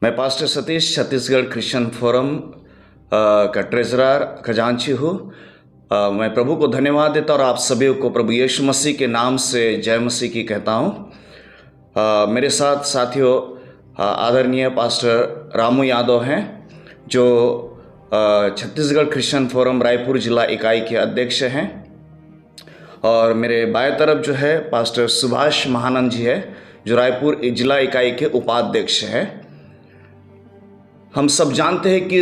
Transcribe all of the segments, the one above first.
मैं pastor Satish Chhattisgarh Christian forum का treasurer खजांची हूँ। मैं प्रभु को धन्यवाद देता और आप सभी को प्रभु यीशु मसीह के नाम से जय मसीह की कहता हूँ। मेरे साथ साथियों आदरणीय पास्टर रामू यादव हैं जो छत्तीसगढ़ क्रिश्चियन फोरम रायपुर जिला इकाई के अध्यक्ष हैं, और मेरे बाएं तरफ जो है पास्टर सुभाष महानंद जी है जो रायपुर जिला इकाई के उपाध्यक्ष हैं। हम सब जानते हैं कि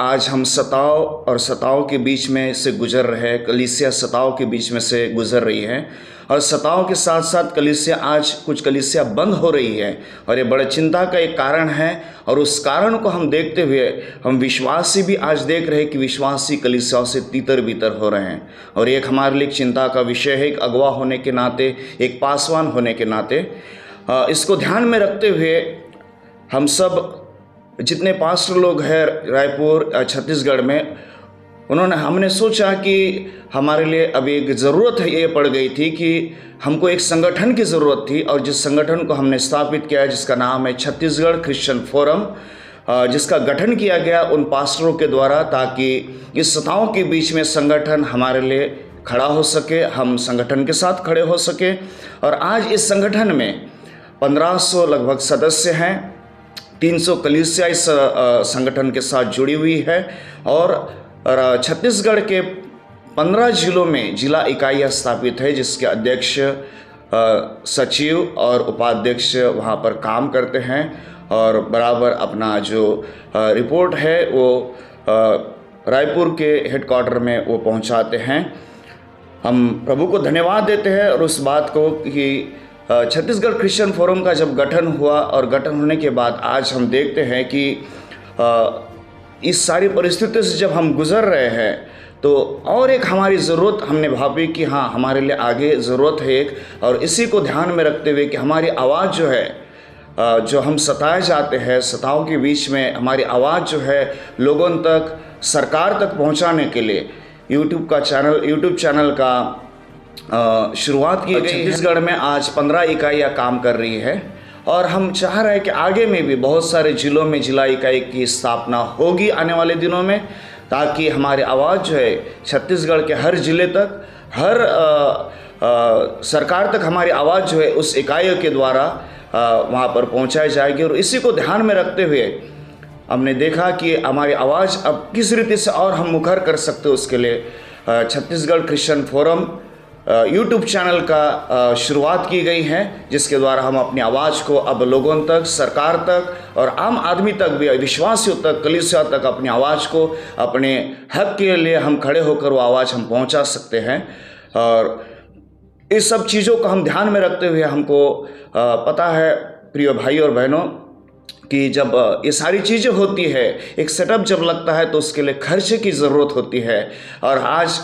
आज हम सताव के बीच में से गुजर रहे हैं। कलीसिया सताव के बीच में से गुजर रही है, और सताव के साथ साथ कलीसिया आज कुछ कलीसिया बंद हो रही है, और ये बड़े चिंता का एक कारण है। और उस कारण को हम देखते हुए हम विश्वासी भी आज देख रहे हैं कि विश्वासी कलीसियाओं से तीतर बीतर हो रहे हैं, और एक हमारे लिए चिंता का विषय है। एक अगवा होने के नाते, एक पासवान होने के नाते इसको ध्यान में रखते हुए हम सब जितने पास्टर लोग हैं रायपुर छत्तीसगढ़ में, हमने सोचा कि हमारे लिए अभी एक ज़रूरत है, ये पड़ गई थी कि हमको एक संगठन की ज़रूरत थी, और जिस संगठन को हमने स्थापित किया है जिसका नाम है छत्तीसगढ़ क्रिश्चियन फोरम, जिसका गठन किया गया उन पास्टरों के द्वारा, ताकि इस सताओं के बीच में संगठन हमारे लिए खड़ा हो सके, हम संगठन के साथ खड़े हो सके। और आज इस संगठन में 1500 लगभग सदस्य हैं, 300 कलीसिया इस संगठन के साथ जुड़ी हुई है, और छत्तीसगढ़ के 15 जिलों में जिला इकाइयाँ स्थापित है जिसके अध्यक्ष, सचिव और उपाध्यक्ष वहाँ पर काम करते हैं, और बराबर अपना जो रिपोर्ट है वो रायपुर के हेडक्वार्टर में वो पहुँचाते हैं। हम प्रभु को धन्यवाद देते हैं और उस बात को कि छत्तीसगढ़ क्रिश्चियन फोरम का जब गठन हुआ, और गठन होने के बाद आज हम देखते हैं कि इस सारी परिस्थितियों से जब हम गुज़र रहे हैं, तो और एक हमारी ज़रूरत हमने भावी कि हाँ हमारे लिए आगे ज़रूरत है एक, और इसी को ध्यान में रखते हुए कि हमारी आवाज़ जो है, जो हम सताए जाते हैं, सताओं के बीच में हमारी आवाज़ जो है लोगों तक, सरकार तक पहुँचाने के लिए यूट्यूब चैनल का शुरुआत की गई। छत्तीसगढ़ में आज 15 इकाइयाँ काम कर रही है, और हम चाह रहे हैं कि आगे में भी बहुत सारे जिलों में जिला इकाई की स्थापना होगी आने वाले दिनों में, ताकि हमारी आवाज़ जो है छत्तीसगढ़ के हर जिले तक, हर सरकार तक हमारी आवाज़ जो है उस इकाइयों के द्वारा वहाँ पर पहुँचाई जाएगी। और इसी को ध्यान में रखते हुए हमने देखा कि हमारी आवाज़ अब किस रीति से और हम मुखर कर सकते हैं, उसके लिए Chhattisgarh Christian forum YouTube channel का शुरुआत की गई है, जिसके द्वारा हम अपनी आवाज़ को अब लोगों तक, सरकार तक और आम आदमी तक भी, विश्वासियों तक, कलीसिया तक अपनी आवाज़ को, अपने हक के लिए हम खड़े होकर वो आवाज़ हम पहुंचा सकते हैं। और इस सब चीज़ों को हम ध्यान में रखते हुए हमको पता है प्रिय भाई और बहनों कि जब ये सारी चीज़ें होती है, एक सेटअप जब लगता है तो उसके लिए खर्चे की ज़रूरत होती है। और आज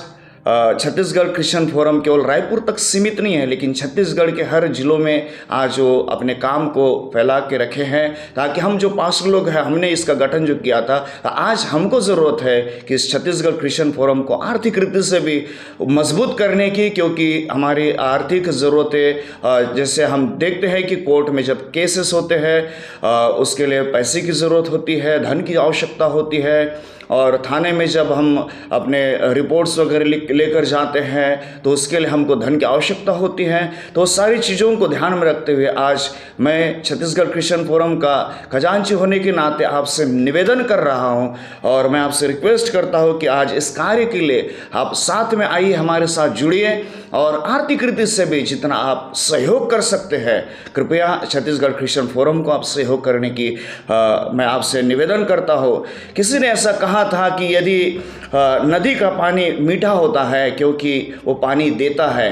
छत्तीसगढ़ क्रिश्चियन फोरम केवल रायपुर तक सीमित नहीं है, लेकिन छत्तीसगढ़ के हर जिलों में आज वो अपने काम को फैला के रखे हैं, ताकि हम जो पास्टर लोग हैं, हमने इसका गठन जो किया था, आज हमको ज़रूरत है कि इस छत्तीसगढ़ क्रिश्चियन फोरम को आर्थिक रीति से भी मजबूत करने की, क्योंकि हमारी आर्थिक ज़रूरतें, जैसे हम देखते हैं कि कोर्ट में जब केसेस होते हैं उसके लिए पैसे की ज़रूरत होती है, धन की आवश्यकता होती है, और थाने में जब हम अपने रिपोर्ट्स वगैरह लेकर जाते हैं तो उसके लिए हमको धन की आवश्यकता होती है। तो सारी चीज़ों को ध्यान में रखते हुए आज मैं छत्तीसगढ़ क्रिश्चियन फोरम का खजांची होने के नाते आपसे निवेदन कर रहा हूं, और मैं आपसे रिक्वेस्ट करता हूं कि आज इस कार्य के लिए आप साथ में आइए, हमारे साथ जुड़िए, और आर्थिक रीति से भी जितना आप सहयोग कर सकते हैं, कृपया छत्तीसगढ़ क्रिश्चियन फोरम को आप सहयोग करने की मैं आपसे निवेदन करता हूँ। किसी ने ऐसा कहा था कि यदि नदी का पानी मीठा होता है क्योंकि वो पानी देता है,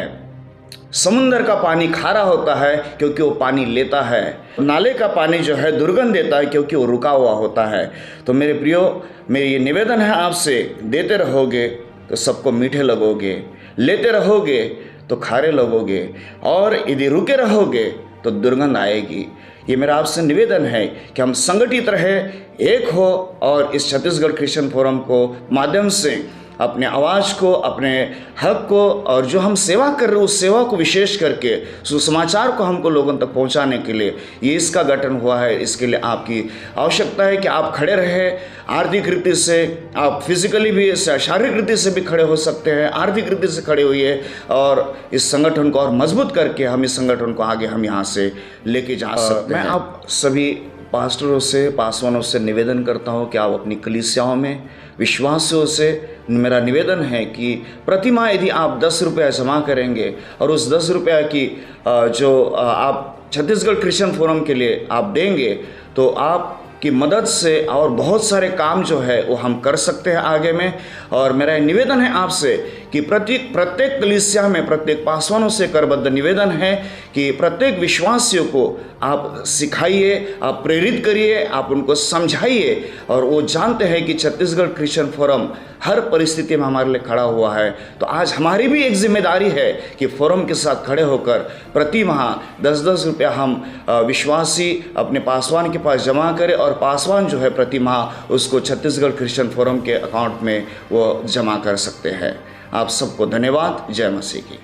समुंदर का पानी खारा होता है क्योंकि वो पानी लेता है, नाले का पानी जो है दुर्गंध देता है क्योंकि वो रुका हुआ होता है। तो मेरे प्रियो, मेरी ये निवेदन है आपसे, देते रहोगे तो सबको मीठे लगोगे, लेते रहोगे तो खारे लगोगे, और यदि रुके रहोगे तो दुर्गंध आएगी। ये मेरा आपसे निवेदन है कि हम संगठित रहे, एक हो, और इस छत्तीसगढ़ क्रिश्चियन फोरम को माध्यम से अपने आवाज़ को, अपने हक को और जो हम सेवा कर रहे हैं उस सेवा को विशेष करके सुसमाचार को हमको लोगों तक पहुंचाने के लिए ये इसका गठन हुआ है। इसके लिए आपकी आवश्यकता है कि आप खड़े रहे, आर्थिक रीति से, आप फिजिकली भी, शारीरिक रीति से भी खड़े हो सकते हैं, आर्थिक रीति से खड़े हुए और इस संगठन को और मजबूत करके हम इस संगठन को आगे हम यहाँ से लेके जा सकते हैं। मैं आप सभी पास्टरों से, पासवानों से निवेदन करता हूँ कि आप अपनी कलीसियाओं में विश्वासियों से मेरा निवेदन है कि प्रति माह यदि आप 10 रुपया जमा करेंगे और उस 10 रुपया की जो आप छत्तीसगढ़ क्रिश्चियन फोरम के लिए आप देंगे तो आप की मदद से और बहुत सारे काम जो है वो हम कर सकते हैं आगे में। और मेरा निवेदन है आपसे कि प्रत्येक कलीसिया में प्रत्येक पासवानों से करबद्ध निवेदन है कि प्रत्येक विश्वासियों को आप सिखाइए, आप प्रेरित करिए, आप उनको समझाइए और वो जानते हैं कि छत्तीसगढ़ क्रिश्चियन फोरम हर परिस्थिति में हमारे लिए खड़ा हुआ है। तो आज हमारी भी एक जिम्मेदारी है कि फोरम के साथ खड़े होकर प्रति माह 10-10 रुपया हम विश्वासी अपने पासवान के पास जमा करें और पासवान जो है प्रति माह उसको छत्तीसगढ़ क्रिश्चियन फोरम के अकाउंट में वो जमा कर सकते हैं। आप सबको धन्यवाद। जय मसीह की।